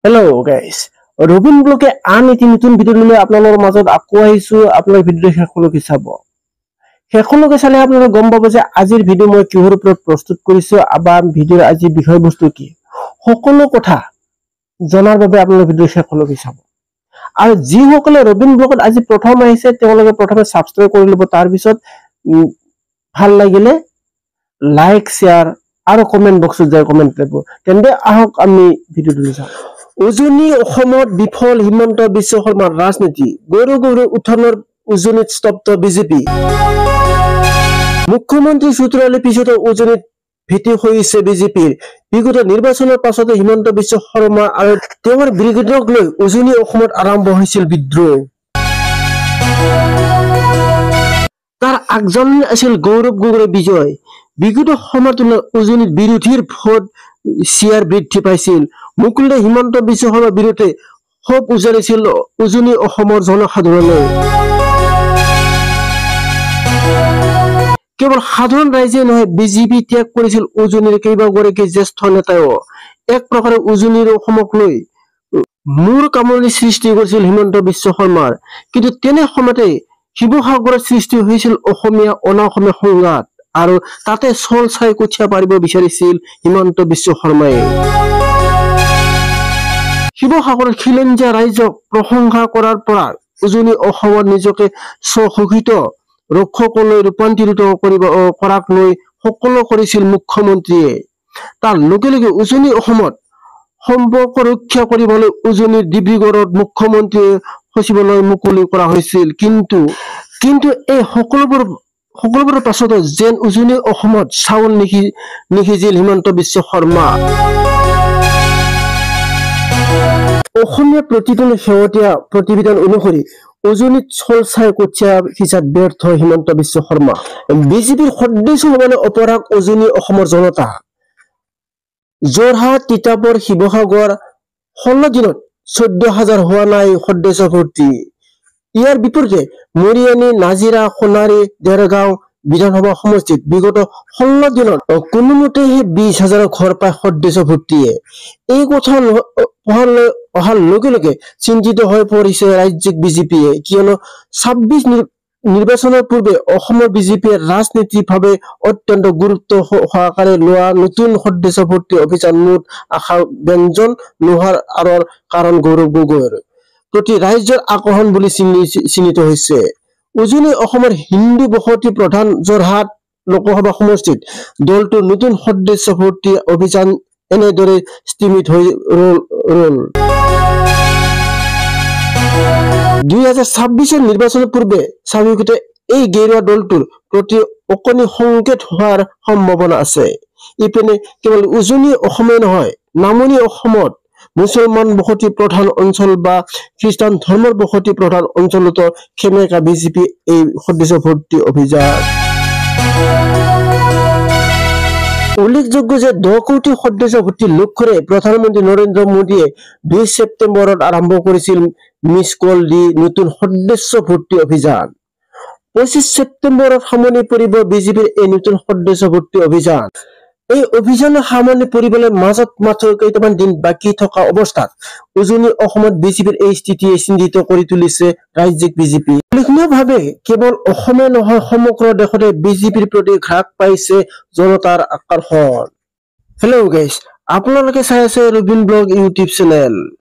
Hello' guys Robin ব্লকে আন এটি নতুন ভিডিঅ' লৈ আপোনালোকৰ মাজত আকৌ আহিছো। আপোনালোকে ভিডিঅ'টো শেষলৈকে চাব। শেষলৈকে চালে আপোনালোকে গম পাব যে আজিৰ ভিডিঅ' মই কিহৰ ওপৰত প্ৰস্তুত কৰিছো বা ভিডিঅ'ৰ আজিৰ বিষয়বস্তু কি, সকলো কথা জনাৰ বাবে আপোনালোকে ভিডিঅ' শেষলৈকে চাব। আৰু যিসকলে ৰবিন ব্লকত আজি প্ৰথম আহিছে তেওঁলোকে প্ৰথমে ছাবস্ক্ৰাইব কৰি ল'ব। তাৰপিছত ভাল লাগিলে লাইক শ্বেয়াৰ আৰু কমেণ্ট বক্সত যায় কমেণ্ট কৰিব। তেন্তে আহক আমি ভিডিঅ'টো চাওঁ। উজনি অসমত বিফল হিমন্ত বিশ্ব শৰ্মাৰ ৰাজনীতি, গৌৰৱ উত্থানৰ উজনিত স্তব্ধ বিজেপি। মুখ্যমন্ত্ৰী চুটিৰালিৰ পিছতো উজনিত ভেটি হৈছে বিজেপিৰ। বিগত নিৰ্বাচনৰ পাছতে হিমন্ত বিশ্ব শৰ্মা আৰু তেওঁৰ ব্ৰিগেডক লৈ উজনি অসমত আৰম্ভ হৈছিল বিদ্ৰোহ। তাৰ আগজাননী আছিল গৌৰৱ গগৈৰ বিজয়। বিগত সময়ত উজনিত বিৰোধীৰ ভোট শ্বেয়াৰ বৃদ্ধি পাইছিল। মুকলিতে হিমন্ত বিশ্ব শৰ্মাৰ বিৰুদ্ধে ক্ষোভ উজাৰিছিল উজনি অসমৰ জনসাধাৰণে। কেৱল সাধাৰণ ৰাইজে নহয়, বিজেপি ত্যাগ কৰিছিল উজনিৰ কেইবাগৰাকী জ্যেষ্ঠ নেতাও। এক প্ৰকাৰে উজনিৰ অসমক লৈ মূৰ কামৰণি সৃষ্টি কৰিছিল হিমন্ত বিশ্ব শৰ্মাৰ। কিন্তু তেনে সময়তে শিৱসাগৰত সৃষ্টি হৈছিল অসমীয়া অনাঅসমীয়া সংঘাত, আৰু তাতে চল চাই কঠীয়া পাৰিব বিচাৰিছিল হিমন্ত বিশ্ব শৰ্মাই। শিৱসাগৰত খিলঞ্জীয়া ৰাইজক প্ৰশংসা কৰাৰ পৰা উজনি অসমত নিজকে স্বঘোষিত ৰক্ষকলৈ ৰূপান্তৰিত কৰাক লৈ সকলো কৰিছিল মুখ্যমন্ত্ৰীয়ে। তাৰ লগে লগে উজনি অসমত সম্পৰ্ক ৰক্ষা কৰিবলৈ উজনিৰ ডিব্ৰুগড়ত মুখ্যমন্ত্ৰী সচিবালয় মুকলি কৰা হৈছিল। কিন্তু এই সকলোবোৰৰ পাছতো যেন উজনি অসমত চাউল নিসিজিল হিমন্ত বিশ্ব শৰ্মা। অসমীয়া প্ৰতিদিনে শেহতীয়া প্ৰতিবেদন অনুসৰি উজনিত চল চাই কঠীয়া সিঁচাত ব্যৰ্থ হিমন্ত বিশ্ব শৰ্মা। বিজেপিৰ সদস্য হ'বলৈ অপৰাগ উজনি অসমৰ জনতা। যোৰহাট, তিতাবৰ, শিৱসাগৰ 16 দিনত 14,000 হোৱা নাই সদস্য ভৰ্তি। ইয়াৰ বিপৰীতে মৰিয়নি, নাজিৰা, সোণাৰী, দেৰগাঁও বিধানসভা সমষ্টিত বিগত 16 দিনত কোনোমতেহে 20,000 ঘৰ পায় সদস্য ভৰ্তিয়ে। এই কথা অহাৰ লগে লগে চিন্তিত হৈ পৰিছে ৰাজ্যিক বিজেপিয়ে, কিয়নো 26 নিৰ্বাচনৰ পূৰ্বে অসমৰ বিজেপিয়ে ৰাজনৈতিকভাৱে অত্যন্ত গুৰুত্ব সহকাৰে লোৱা নতুন সদস্য ভৰ্তি অভিযান মুঠ আশা ব্যঞ্জন নোহোৱাৰ আঁৰৰ কাৰণ গৌৰৱ গগৈৰ প্ৰতি ৰাইজৰ আকৰ্ষণ বুলি চিহ্নিত হৈছে। উজনি অসমৰ হিন্দু বসতি প্ৰধান যোৰহাট লোকসভা সমষ্টিত দলটোৰ নতুন সদস্য ভৰ্তি অভিযান এনেদৰে স্থিমিত হৈ ৰল। 2026 নিৰ্বাচনৰ পূৰ্বে স্বাভাৱিকতে এই গেৰুৱা দলটোৰ প্ৰতি অকণি সংকেত হোৱাৰ সম্ভাৱনা আছে। ইপিনে কেৱল উজনি অসমেই নহয়, নামনি অসমত মুছলমান বসতি প্ৰধান অঞ্চল বা খ্ৰীষ্টান ধৰ্মৰ বসতি প্ৰধান অঞ্চলতো সেমেকা বিজেপি এই সদস্য ভৰ্তি অভিযান। উল্লেখযোগ্য যে 10 কোটি সদস্য ভৰ্তিৰ লক্ষ্যৰে প্ৰধানমন্ত্ৰী নৰেন্দ্ৰ মোদীয়ে 2 ছেপ্টেম্বৰত আৰম্ভ কৰিছিল মিছ কল দি নতুন সদস্য ভৰ্তি অভিযান। 25 ছেপ্টেম্বৰত সামৰণি পৰিব বিজেপিৰ এই নতুন সদস্য ভৰ্তি অভিযান। এই অভিযানৰ সামৰণি পৰিবলৈ মাজত মাত্ৰ কেইটামান দিন বাকী থকা অৱস্থাত উজনি অসমত বিজেপিৰ এই স্থিতিয়ে চিন্তিত কৰি তুলিছে ৰাজ্যিক বিজেপি। উল্লেখনীয়ভাৱে কেৱল অসমে নহয়, সমগ্ৰ দেশতে বিজেপিৰ প্ৰতি হ্ৰাস পাইছে জনতাৰ আকৰ্ষণ। হেল্ল' গাইজ, আপোনালোকে চাই আছে ৰবিন ব্লগ ইউটিউব চেনেল।